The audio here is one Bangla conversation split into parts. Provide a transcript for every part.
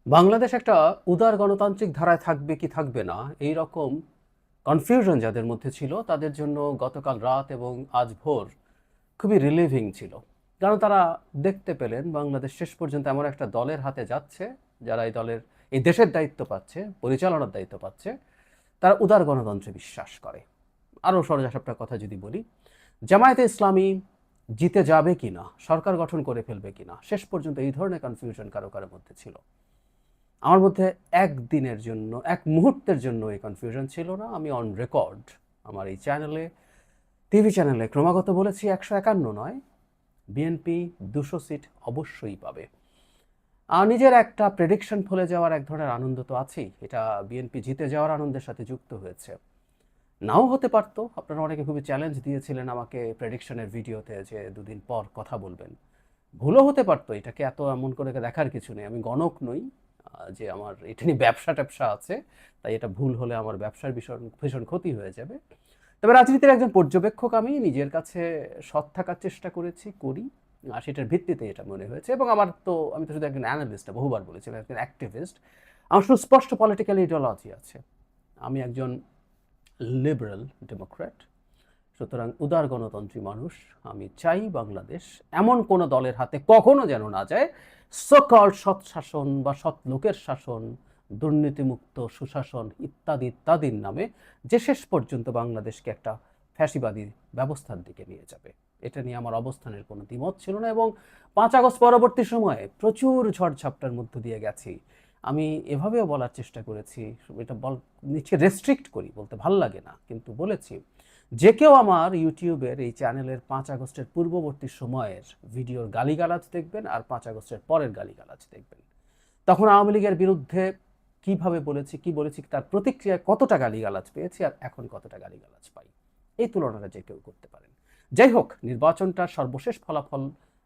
বাংলাদেশ একটা উদার গণতান্ত্রিক ধারায় থাকবে কি থাকবে না এই রকম কনফিউশন যাদের মধ্যে ছিল তাদের জন্য গতকাল রাত এবং আজ ভোর খুবই রিলিভিং ছিল। কারণ তারা দেখতে পেলেন বাংলাদেশ শেষ পর্যন্ত এমন একটা দলের হাতে যাচ্ছে যারা এই দেশের দায়িত্ব পাচ্ছে, পরিচালনার দায়িত্ব পাচ্ছে, তারা উদার গণতন্ত্রে বিশ্বাস করে। আরও সরজা কথা যদি বলি, জামায়াতে ইসলামী জিতে যাবে কিনা, সরকার গঠন করে ফেলবে কিনা, শেষ পর্যন্ত এই ধরনের কনফিউশন কারো কারোর মধ্যে ছিল। আমার মধ্যে একদিনের জন্য, এক মুহূর্তের জন্য এই কনফিউশন ছিল না। আমি অন রেকর্ড আমার এই চ্যানেলে, টিভি চ্যানেলে ক্রমাগত বলেছি 151 নয়, বিএনপি 200 সিট অবশ্যই পাবে। আর নিজের একটা প্রেডিকশন ফলে যাওয়ার এক ধরনের আনন্দ তো আছেই, এটা বিএনপি জিতে যাওয়ার আনন্দের সাথে যুক্ত হয়েছে। নাও হতে পারতো, আপনারা অনেকে খুবই চ্যালেঞ্জ দিয়েছিলেন আমাকে প্রেডিকশনের ভিডিওতে যে দুদিন পর কথা বলবেন। ভুলও হতে পারতো, এটাকে এত এমন করে দেখার কিছু নেই। আমি গণক নই যে আমার এটা নিয়ে ব্যবসা আছে, তাই এটা ভুল হলে আমার ব্যবসার ভীষণ ভীষণ ক্ষতি হয়ে যাবে। তবে রাজনীতির একজন পর্যবেক্ষক আমি নিজের কাছে সৎ থাকার চেষ্টা করি, আর সেটার ভিত্তিতে এটা মনে হয়েছে। এবং আমি তো শুধু একজন অ্যানালিস্ট, বহুবার বলেছি, আমি একজন অ্যাক্টিভিস্ট। আমার সুস্পষ্ট পলিটিক্যাল ইডিওলজি আছে। আমি একজন লিবারেল ডেমোক্র্যাট, সুতরাং উদার গণতন্ত্রী মানুষ। আমি চাই বাংলাদেশ এমন কোনো দলের হাতে কখনো যেন না যায়, সকল সৎ শাসন বা সৎ লোকের শাসন, দুর্নীতিমুক্ত সুশাসন ইত্যাদি ইত্যাদির নামে, যে শেষ পর্যন্ত বাংলাদেশকে একটা ফ্যাসিবাদী ব্যবস্থার দিকে নিয়ে যাবে। এটা নিয়ে আমার অবস্থানের কোনো দ্বিমত ছিল না। এবং 5 আগস্ট পরবর্তী সময়ে প্রচুর ঝড়ঝাপটার মধ্য দিয়ে গেছি। আমি এভাবেও বলার চেষ্টা করেছি, এটা নিচে রেস্ট্রিক্ট করি, বলতে ভাল লাগে না, কিন্তু বলেছি যে কেউ আমার ইউটিউবের এই চ্যানেলের 5 আগস্টের পূর্ববর্তী সময়ের ভিডিওর গালিগালাজ দেখবেন আর 5 আগস্টের পরের গালিগালাজ দেখবেন। তখন আওয়ামী লীগের বিরুদ্ধে কিভাবে বলেছি, কি বলেছি, তার প্রতিক্রিয়ায় কতটা গালিগালাজ পেয়েছি আর এখন কতটা গালিগালাজ পাই, এই তুলনাটা যে কেউ করতে পারেন। যাই হোক, নির্বাচনটার সর্বশেষ ফলাফল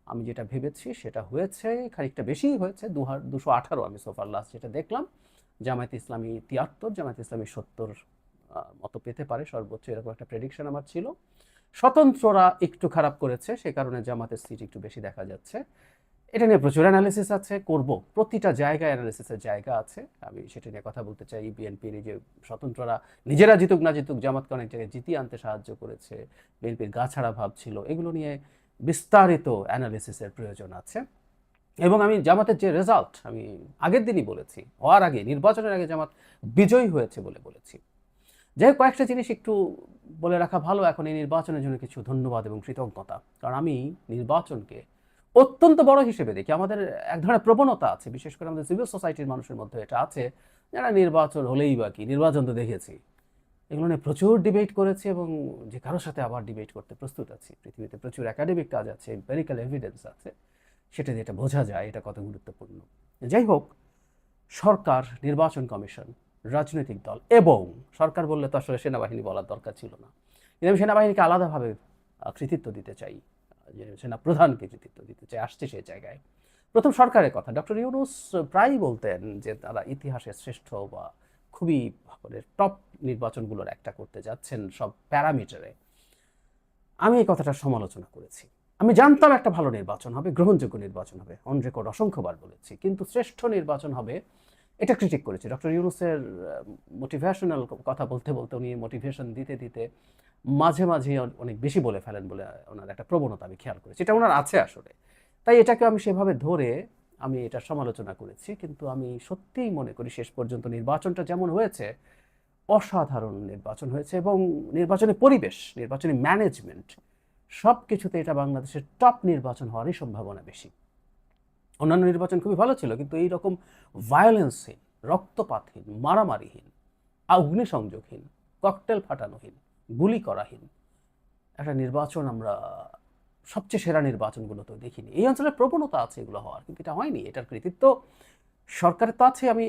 আমি যেটা ভেবেছি সেটা হয়েছে, খানিকটা বেশিই হয়েছে। 218 আমি সোফার লাস্ট যেটা দেখলাম। জামায়াতে ইসলামী 73, জামায়াতে ইসলামী 70 মতো পেতে পারে সর্বোচ্চ, এরকম একটা প্রেডিকশন আমার ছিল। স্বতন্ত্ররা একটু খারাপ করেছে, সে কারণে জামাতের সিট একটু বেশি দেখা যাচ্ছে। এটা নিয়ে প্রচুর অ্যানালিসিস আছে, করব, প্রতিটা জায়গায় অ্যানালিসিসের জায়গা আছে। আমি সেটা নিয়ে কথা বলতে চাই। বিএনপির এই যে স্বতন্ত্ররা নিজেরা জিতুক না জিতুক, জামাতকে অনেক জায়গায় জিতিয়ে আনতে সাহায্য করেছে, বিএনপির গা ছাড়া ভাব ছিল, এগুলো নিয়ে বিস্তারিত অ্যানালিসিসের প্রয়োজন আছে। এবং আমি জামাতের যে রেজাল্ট, আমি আগের দিনই বলেছি, হওয়ার আগে, নির্বাচনের আগে জামাত বিজয়ী হয়েছে বলেছি। যাই হোক, কয়েকটা জিনিস একটু বলে রাখা ভালো এখন এই নির্বাচনের জন্য, কিছু ধন্যবাদ এবং কৃতজ্ঞতা। কারণ আমি নির্বাচনকে অত্যন্ত বড় হিসেবে দেখি। আমাদের এক ধরনের প্রবণতা আছে, বিশেষ করে আমাদের সিভিল সোসাইটির মানুষের মধ্যে এটা আছে, যারা নির্বাচন হলেই বাকি, নির্বাচন তো দেখেছি, এগুলো নিয়ে প্রচুর ডিবেট করেছে এবং যে কারোর সাথে আবার ডিবেট করতে প্রস্তুত আছি। পৃথিবীতে প্রচুর একাডেমিক কাজ আছে, এম্পেরিক্যাল এভিডেন্স আছে, সেটা দিয়ে এটা বোঝা যায় এটা কত গুরুত্বপূর্ণ। যাই হোক, সরকার, নির্বাচন কমিশন, রাজনৈতিক দল এবং সরকার বললে তো আসলে সেনাবাহিনী বলার দরকার ছিল না, কিন্তু আমি সেনাবাহিনীকে আলাদাভাবে কৃতিত্ব দিতে চাই, যে সেনা প্রধানকে কৃতিত্ব দিতে চাই, আসছে সেই জায়গায়। প্রথম সরকারের কথা, ডক্টর ইউনূস প্রায়ই বলতেন যে তারা ইতিহাসের শ্রেষ্ঠ বা খুবই টপ নির্বাচনগুলোর একটা করতে যাচ্ছেন সব প্যারামিটারে। আমি এই কথাটার সমালোচনা করেছি। আমি জানতাম একটা ভালো নির্বাচন হবে, গ্রহণযোগ্য নির্বাচন হবে, অন রেকর্ড অসংখ্যবার বলেছি, কিন্তু শ্রেষ্ঠ নির্বাচন হবে এটা ক্রিটিক করেছি। ডক্টর ইউনূসের মোটিভেশনাল কথা বলতে বলতে, উনি মোটিভেশন দিতে দিতে মাঝে মাঝে অনেক বেশি বলে ফেলেন বলে ওনার একটা প্রবণতা আমি খেয়াল করেছি, এটা ওনার আছে আসলে। তাই এটাকে আমি সেভাবে ধরে আমি এটা সমালোচনা করেছি। কিন্তু আমি সত্যিই মনে করি শেষ পর্যন্ত নির্বাচনটা যেমন হয়েছে, অসাধারণ নির্বাচন হয়েছে। এবং নির্বাচনী পরিবেশ, নির্বাচনী ম্যানেজমেন্ট, সব কিছুতে এটা বাংলাদেশের টপ নির্বাচন হওয়ারই সম্ভাবনা বেশি। অন্যান্য নির্বাচন খুবই ভালো ছিল, কিন্তু এই রকম ভায়োলেন্সহীন, রক্তপাতহীন, মারামারিহীন, অগ্নিসংযোগহীন, ককটেল ফাটানোহীন, গুলি করাহীন একটা নির্বাচন আমরা সবচেয়ে সেরা নির্বাচনগুলো তো দেখিনি। এই অঞ্চলের প্রবণতা আছে এগুলো হওয়ার, কিন্তু এটা হয়নি। এটার কৃতিত্ব সরকারের তো আছে, আমি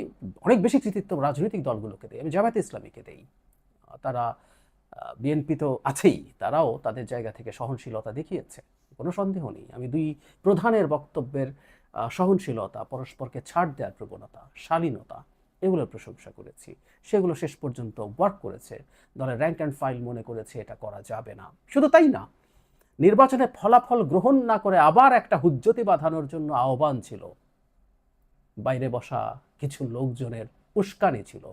অনেক বেশি কৃতিত্ব রাজনৈতিক দলগুলোকে দিই, আমি জামায়াতে ইসলামীকে দেই। তারা, বিএনপি তো আছেই, তারাও তাদের জায়গা থেকে সহনশীলতা দেখিয়েছে, কোনো সন্দেহ নেই। আমি দুই প্রধানের বক্তব্যের সহনশীলতা, পরস্পরকে ছাড় দেওয়ার প্রবণতা, শালীনতা, এগুলোর প্রশংসা করেছি। সেগুলো শেষ পর্যন্ত ওয়ার্ক করেছে। দলের র্যাঙ্ক অ্যান্ড ফাইল মনে করেছে এটা করা যাবে না। শুধু তাই না, নির্বাচনে ফলাফল গ্রহণ না করে আবার একটা হুজ্জতি বাঁধানোর জন্য আহ্বান ছিল। বাইরে বসা কিছু লোকজনের উস্কানি ছিল।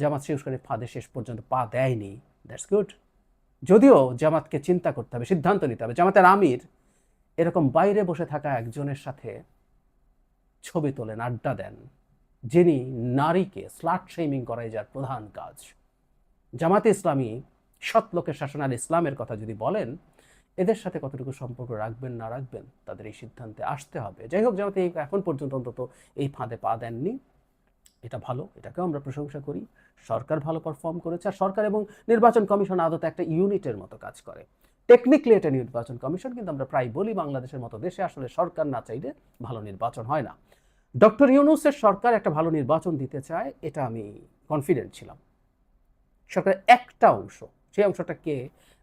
জামাত সেই উস্কানির ফাঁদে শেষ পর্যন্ত পা দেয়নি। That's good. যদিও জামাতকে চিন্তা করতে হবে, সিদ্ধান্ত নিতে হবে। জামাতের আমির এরকম বাইরে বসে থাকা একজনের সাথে ছবি তোলেন, আড্ডা দেন, যিনি নারীকে স্লাট শেমিং করাই যার প্রধান কাজ। জামাতে ইসলামী সৎ লোকের শাসন আর ইসলামের কথা যদি বলেন, এদের সাথে কতটুকু সম্পর্ক রাখবেন না রাখবেন তাদের এই সিদ্ধান্তে আসতে হবে। যাই হোক, জামাতে এখন পর্যন্ত অন্তত এই ফাঁদে পা দেননি, এটা ভালো, এটাকেও আমরা প্রশংসা করি। সরকার ভালো পারফর্ম করেছে, আর সরকার এবং নির্বাচন কমিশন আদতে একটা ইউনিটের মতো কাজ করে। টেকনিক্যালি এটা নির্বাচন কমিশন, কিন্তু আমরা প্রায় বলি বাংলাদেশের মতো দেশে আসলে সরকার না চাইলে ভালো নির্বাচন হয় না। ডক্টর ইউনূসের সরকার একটা ভালো নির্বাচন দিতে চায়, এটা আমি কনফিডেন্ট ছিলাম। সরকারের একটা অংশ, সেই অংশটা কে,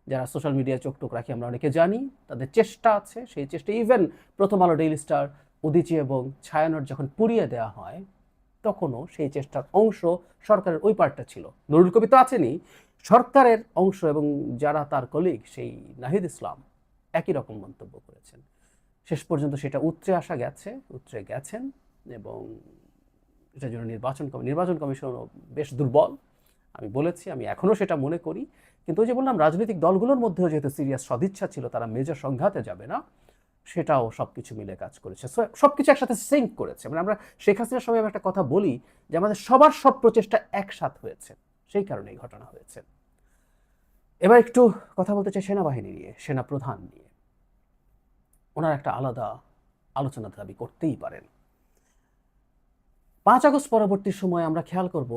যারা সোশ্যাল মিডিয়ায় চোখ টোক রাখি আমরা অনেকে জানি, তাদের চেষ্টা আছে, সেই চেষ্টা ইভেন প্রথম আলো, ডেইলি স্টার, উদীচী এবং ছায়ানট যখন পুড়িয়ে দেওয়া হয় তখনও সেই চেষ্টার অংশ সরকারের ওই পার্টটা ছিল। নুরুল কবির তো আছেনই, সরকারের অংশ এবং যারা তার কলিগ সেই নাহিদ ইসলাম একই রকম মন্তব্য করেছেন। শেষ পর্যন্ত সেটা উতরে গেছেন এবং এটার জন্য নির্বাচন কমিশনও বেশ দুর্বল। আমি বলেছি, আমি এখনও সেটা মনে করি। কিন্তু ওই যে বললাম, রাজনৈতিক দলগুলোর মধ্যেও যেহেতু সিরিয়াস সদিচ্ছা ছিল, তারা মেজর সংঘাতে যাবে না, সেটাও সব কিছু মিলে কাজ করেছে, সব কিছু একসাথে সিঙ্ক করেছে। মানে আমরা শেখ হাসিনার সময় একটা কথা বলি যে আমাদের সবার সব প্রচেষ্টা একসাথ হয়েছে, সেই কারণে এই ঘটনা হয়েছে। এবার একটু কথা বলতে চাই সেনাবাহিনী নিয়ে, সেনাপ্রধান নিয়ে। ওনার একটা আলাদা আলোচনা দাবি করতেই পারেন। 5 আগস্ট পরবর্তী সময় আমরা খেয়াল করব,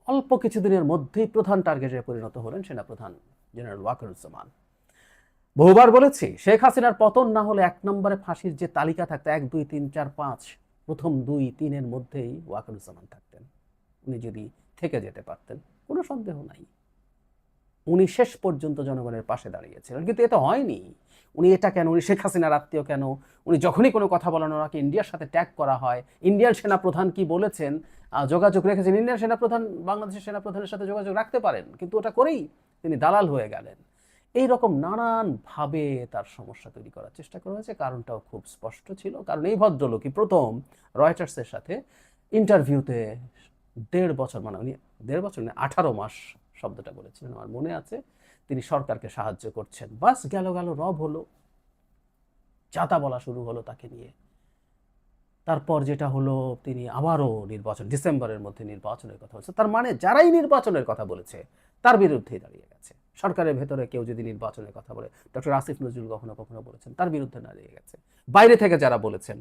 অল্প কিছুদিনের মধ্যেই প্রধান টার্গেটে পরিণত হলেন সেনাপ্রধান জেনারেল ওয়াকারুজ্জামান। বহুবার বলেছি, শেখ হাসিনার পতন না হলে 1 নম্বরে ফাঁসির যে তালিকা থাকতো 1, 2, 3, 4, 5, প্রথম 2, 3-এর মধ্যেই ওয়াকারুজ্জামান থাকতেন। উনি যদি থেকে যেতে পারতেন, কোনো সন্দেহ নাই, উনি শেষ পর্যন্ত জনগণের পাশে দাঁড়িয়েছিলেন। কিন্তু এটা হয়নি। উনি এটা কেন, উনি শেখ হাসিনার আত্মীয় কেন, উনি যখনই কোনো কথা বলানো ওনাকে ইন্ডিয়ার সাথে ট্যাগ করা হয়। ইন্ডিয়ান সেনাপ্রধান কি বলেছেন, যোগাযোগ রেখেছেন, ইন্ডিয়ান সেনাপ্রধান বাংলাদেশের সেনাপ্রধানের সাথে যোগাযোগ রাখতে পারেন, কিন্তু ওটা করেই তিনি দালাল হয়ে গেলেন। এই রকম নানানভাবে তার সমস্যা তৈরি করার চেষ্টা করা হয়েছে। কারণটাও খুব স্পষ্ট ছিল, কারণ এই ভদ্রলোকই প্রথম রয়টার্সের সাথে ইন্টারভিউতে 1.5 বছর, মানে উনি 1.5 বছর না 18 মাস শব্দটা বলেছিলেন, আমার মনে আছে, তিনি সরকারকে সাহায্য করছেন। বাস গেল রব হলো, চাতা বলা শুরু হলো তাকে নিয়ে। তারপর যেটা হলো, তিনি আবারও ডিসেম্বরের মধ্যে নির্বাচনের কথা বলছে। তার মানে যারাই নির্বাচনের কথা বলেছে তার বিরুদ্ধেই দাঁড়িয়ে গেছে। সরকারের ভেতরে কেউ যদি নির্বাচনের কথা বলে, ডক্টর আসিফ নজরুল কখনো কখনো বলেছেন, তার বিরুদ্ধে দাঁড়িয়ে গেছে। বাইরে থেকে যারা বলেছেন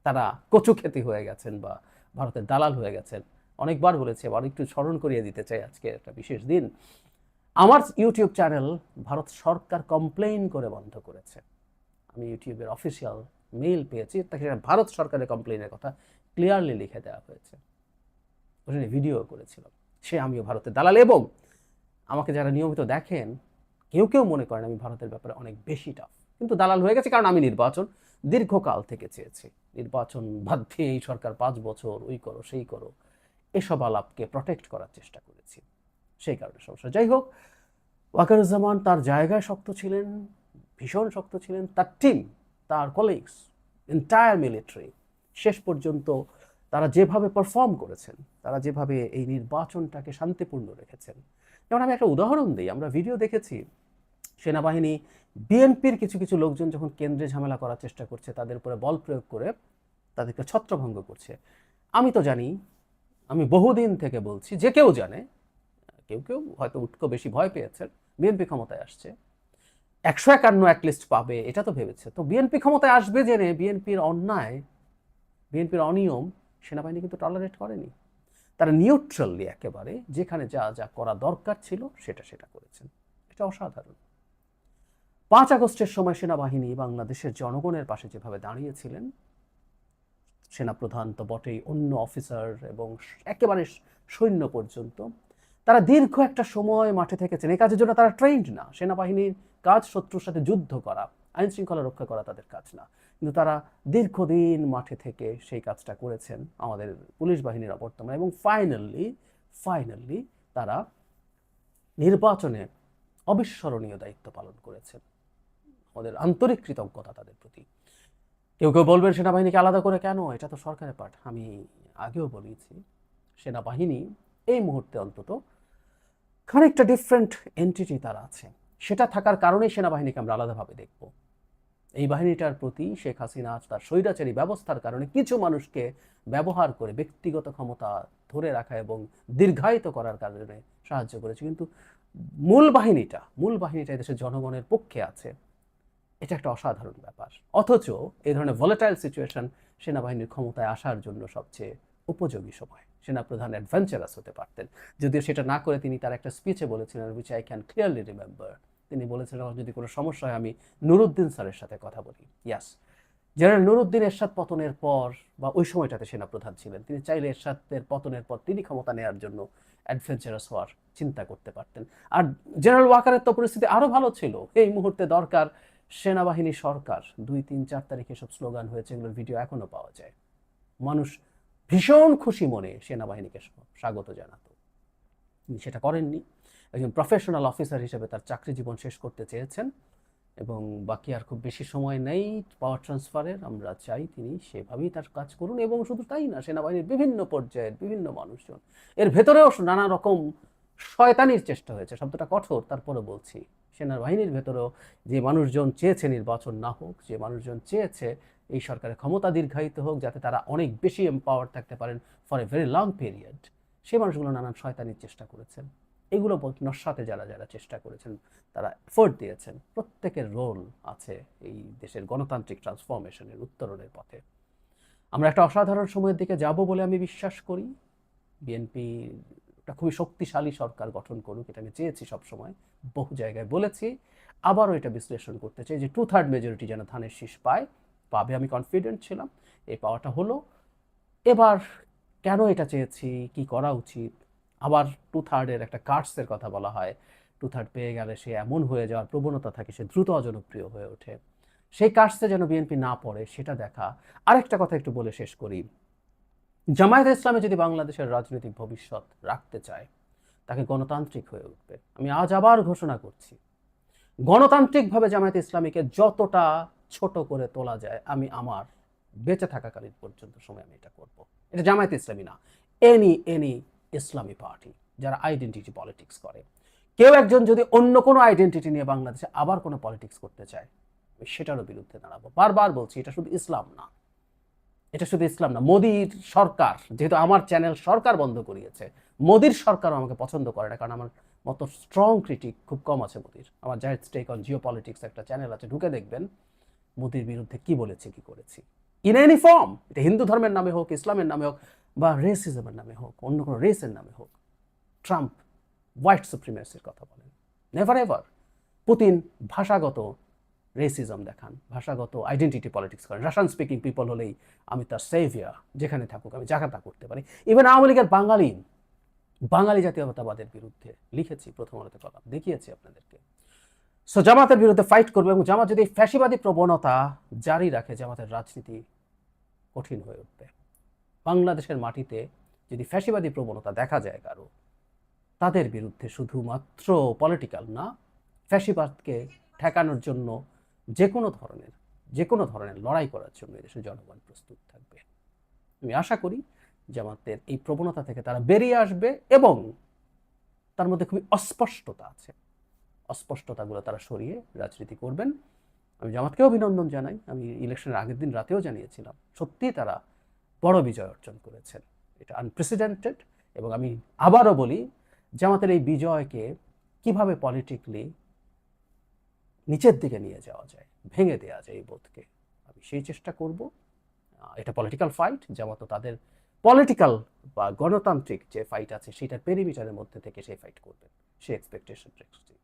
তারা কচুক্ষেতি হয়ে গেছেন বা ভারতের দালাল হয়ে গেছেন। অনেকবার বলেছে, আবার একটু স্মরণ করিয়ে দিতে চাই, আজকে একটা বিশেষ দিন। আমার ইউটিউব চ্যানেল ভারত সরকার কমপ্লেইন করে বন্ধ করেছে। আমি ইউটিউবের অফিসিয়াল মেইল পেয়েছি, তাকে ভারত সরকারের কমপ্লেইনের কথা ক্লিয়ারলি লিখে দেওয়া হয়েছে। ওখানে ভিডিও করেছিলাম, আমিও ভারতের দালাল। এবং আমাকে যারা নিয়মিত দেখেন, কেউ মনে করেন আমি ভারতের ব্যাপারে অনেক বেশি টাফ, কিন্তু দালাল হয়ে গেছে, কারণ আমি নির্বাচন দীর্ঘকাল থেকে চেয়েছি। নির্বাচন বাদ দিয়ে এই সরকার 5 বছর ওই করো সেই করো, এসব আলাপকে প্রটেক্ট করার চেষ্টা করেছি, সেই কারণে সমস্যা। যাই হোক, ওয়াকারুজ্জামান তার জায়গায় শক্ত ছিলেন, ভীষণ শক্ত ছিলেন। তার টিম, তার কলিগস, এন্টায়ার মিলিটারি শেষ পর্যন্ত তারা যেভাবে পারফর্ম করেছেন, তারা যেভাবে এই নির্বাচনটাকে শান্তিপূর্ণ রেখেছেন। যেমন আমি একটা উদাহরণ দিই, আমরা ভিডিও দেখেছি সেনাবাহিনী বিএনপির কিছু লোকজন যখন কেন্দ্রে ঝামেলা করার চেষ্টা করছে, তাদের উপরে বল প্রয়োগ করে তাদেরকে ছত্রভঙ্গ করছে। আমি তো জানি, আমি বহুদিন থেকে বলছি, যে কেউ জানে, কেউ হয়তো উটকো বেশি ভয় পেয়েছেন, বিএনপি ক্ষমতায় আসছে, 151 অ্যাটলিস্ট পাবে এটা তো ভেবেছে। তো বিএনপি ক্ষমতায় আসবে জেনে বিএনপির অন্যায়, বিএনপির অনিয়ম সেনাবাহিনী কিন্তু টলারেট করেনি। তারা নিউট্রালি একেবারে যেখানে যা করা দরকার ছিল সেটা করেছেন। এটা অসাধারণ। 5 আগস্টের সময় সেনাবাহিনী বাংলাদেশের জনগণের পাশে যেভাবে দাঁড়িয়েছিলেন, সেনাপ্রধান তো বটেই, অন্য অফিসার এবং একেবারে সৈন্য পর্যন্ত, তারা দীর্ঘ একটা সময় মাঠে থেকেছেন। এই কাজের জন্য তারা ট্রেন্ড না। সেনাবাহিনীর কাজ শত্রুর সাথে যুদ্ধ করা, আইন শৃঙ্খলা রক্ষা করা তাদের কাজ না, কিন্তু তারা দীর্ঘদিন মাঠে থেকে সেই কাজটা করেছেন আমাদের পুলিশ বাহিনীর অবর্তমানে। এবং ফাইনালি তারা নির্বাচনে অবিস্মরণীয় দায়িত্ব পালন করেছেন। আমাদের আন্তরিক কৃতজ্ঞতা তাদের প্রতি। কেউ কেউ বলবেন সেনাবাহিনীকে আলাদা করে কেন, এটা তো সরকারের পার্ট। আমি আগেও বলেছি সেনাবাহিনী এই মুহূর্তে অন্তত খানিকটা ডিফারেন্ট এন্টিটি তারা আছে, সেটা থাকার কারণেই সেনাবাহিনীকে আমরা আলাদাভাবে দেখব। এই বাহিনীটার প্রতি শেখ হাসিনা তার স্বৈরাচারী ব্যবস্থার কারণে কিছু মানুষকে ব্যবহার করে ব্যক্তিগত ক্ষমতা ধরে রাখা এবং দীর্ঘায়িত করার কারণে সাহায্য করেছে, কিন্তু মূল বাহিনীটা দেশের জনগণের পক্ষে আছে। এটা একটা অসাধারণ ব্যাপার। অথচ এই ধরনের ভলেটাইল সিচুয়েশন সেনাবাহিনীর ক্ষমতায় আসার জন্য সবচেয়ে উপযোগী সময়। সেনাপ্রধান অ্যাডভেঞ্চারাস হতে পারতেন, যদিও সেটা না করে তিনি তার একটা স্পিচে বলেছিলেন, which I can clearly remember. তিনি বলেছিলেন যদি কোনো সমস্যা হয় আমি নুরুদ্দিন স্যারের সাথে কথা বলি। ইয়াস, জেনারেল নুরুদ্দিন এরশাদ পতনের পর বা ওই সময়টাতে সেনাপ্রধান ছিলেন, তিনি চাইলে এরশাদের পতনের পর তিনি ক্ষমতা নেওয়ার জন্য অ্যাডভেঞ্চারাস হওয়ার চিন্তা করতে পারতেন। আর জেনারেল ওয়াকারের তো পরিস্থিতি আরও ভালো ছিল। এই মুহূর্তে দরকার সেনাবাহিনী সরকার। 2, 3, 4 তারিখে সব স্লোগান হয়েছে, এগুলোর ভিডিও এখনো পাওয়া যায়। মানুষ ভীষণ খুশি মনে সেনাবাহিনীকে স্বাগত জানাতো। তিনি সেটা করেননি। একজন প্রফেশনাল অফিসার হিসেবে তার চাকরি জীবন শেষ করতে চেয়েছেন এবং বাকি আর খুব বেশি সময় নেই পাওয়ার ট্রান্সফারের। আমরা চাই তিনি সেভাবেই তার কাজ করুন, এবং শুধু তাই না, সেনাবাহিনীর বিভিন্ন পর্যায়ের বিভিন্ন মানুষজন, এর ভেতরেও নানা রকম শয়তানির চেষ্টা হয়েছে। শব্দটা কঠোর, তারপরে বলছি, সেনাবাহিনীর ভেতরেও যে মানুষজন চেয়েছে নির্বাচন না হোক, যে মানুষজন চেয়েছে এই সরকারের ক্ষমতা দীর্ঘায়িত হোক যাতে তারা অনেক বেশি এম্পাওয়ার থাকতে পারেন for a very long period, সেই মানুষগুলো নানান শয়তানির চেষ্টা করেছেন। এগুলো নস্যাতে যারা যারা চেষ্টা করেছেন, তারা এফোর্ট দিয়েছেন, প্রত্যেকের রোল আছে এই দেশের গণতান্ত্রিক ট্রান্সফরমেশনের উত্তরণের পথে। আমরা একটা অসাধারণ সময়ের দিকে যাব বলে আমি বিশ্বাস করি। বিএনপি একটা খুবই শক্তিশালী সরকার গঠন করুক, এটা আমি চেয়েছি সবসময়, বহু জায়গায় বলেছি, আবারও এটা বিশ্লেষণ করতে চাই যে 2/3 মেজরিটি যেন ধানের শীষ পাবে। আমি কনফিডেন্ট ছিলাম, এই পাওয়াটা হলো। এবার কেন এটা চেয়েছি, কি করা উচিত, আবার 2/3 একটা কার্ডসের কথা বলা হয়, 2/3 পেয়ে গেলে সে এমন হয়ে যাওয়ার প্রবণতা থাকে, সে দ্রুত অজনপ্রিয় হয়ে ওঠে, সেই কার্ডসে যেন বিএনপি না পড়ে সেটা দেখা। আরেকটা কথা একটু বলে শেষ করি, জামায়াতে ইসলামে যদি বাংলাদেশের রাজনৈতিক ভবিষ্যৎ রাখতে চায়, তাকে গণতান্ত্রিক হয়ে উঠবে। আমি আজ আবার ঘোষণা করছি, গণতান্ত্রিকভাবে জামায়াতে ইসলামীকে যতটা ছোট করে তোলা যায় আমি আমার বেঁচে থাকাকালীন পর্যন্ত সময় আমি এটা করব। এটা জামায়াতে ইসলামী না, এনি ইসলামী পার্টি যারা আইডেন্টিটি পলিটিক্স করে। কেউ একজন যদি অন্য কোনো আইডেন্টিটি নিয়ে বাংলাদেশে আবার কোনো পলিটিক্স করতে চায়, আমি সেটারও বিরুদ্ধে দাঁড়াবো। বারবার বলছি, এটা শুধু ইসলাম না, মোদির সরকার, যেহেতু আমার চ্যানেল সরকার বন্ধ করিয়েছে, মোদির সরকারও আমাকে পছন্দ করে না, কারণ আমার মতো স্ট্রং ক্রিটিক খুব কম আছে মোদির। আমার Zahid stake on geopolitics একটা চ্যানেল আছে, ঢুকে দেখবেন মোদির বিরুদ্ধে কি বলেছি, কি করেছি, ইন এনি ফর্ম। এটা হিন্দু ধর্মের নামে হোক, ইসলামের নামে হোক, বা রেসিজমের নামে হোক, অন্য কোনো রেসের নামে হোক। ট্রাম্প হোয়াইট সুপ্রিমেসির কথা বলেন, নেভার এভার। পুতিন ভাষাগত রেসিজম দেখান, ভাষাগত আইডেন্টিটি পলিটিক্স করেন। রাশিয়ান স্পিকিং পিপল হলেই আমি তার সেভিয়ার, যেখানে থাকুক আমি জাকাতা করতে পারি। ইভেন আওয়ামী লীগের বাঙালি জাতীয়তাবাদের বিরুদ্ধে লিখেছি, প্রথম আলোতে কলাম দেখিয়েছি আপনাদেরকে। সো জামাতের বিরুদ্ধে ফাইট করবে, এবং জামাত যদি ফ্যাসিবাদী প্রবণতা জারি রাখে, জামাতের রাজনীতি কঠিন হয়ে উঠবে। বাংলাদেশের মাটিতে যদি ফ্যাসিবাদী প্রবণতা দেখা যায় কারো, তাদের বিরুদ্ধে শুধুমাত্র পলিটিক্যাল না, ফ্যাসিবাদকে ঠেকানোর জন্য যে কোনো ধরনের লড়াই করার জন্য এদেশের জনগণ প্রস্তুত থাকবে। আমি আশা করি জামাতের এই প্রবণতা থেকে তারা বেরিয়ে আসবে, এবং তার মধ্যে খুবই অস্পষ্টতা আছে, অস্পষ্টতাগুলো তারা সরিয়ে রাজনীতি করবেন। আমি জামাতকে অভিনন্দন জানাই। আমি ইলেকশনের আগের দিন রাতেও জানিয়েছিলাম, সত্যিই তারা বড় বিজয় অর্জন করেছেন, এটা আনপ্রেসিডেন্টেড। এবং আমি আবারও বলি, জামাতের এই বিজয়কে কিভাবে পলিটিক্যালি নিচের দিকে নিয়ে যাওয়া যায়, ভেঙে দেওয়া যায় এই বোধকে, আমি সেই চেষ্টা করব। এটা পলিটিক্যাল ফাইট, জামাতও তাদের পলিটিক্যাল বা গণতান্ত্রিক যে ফাইট আছে সেটার পেরিমিটারের মধ্যে থেকে সেই ফাইট করবেন, সেই এক্সপেকটেশন রাখছি।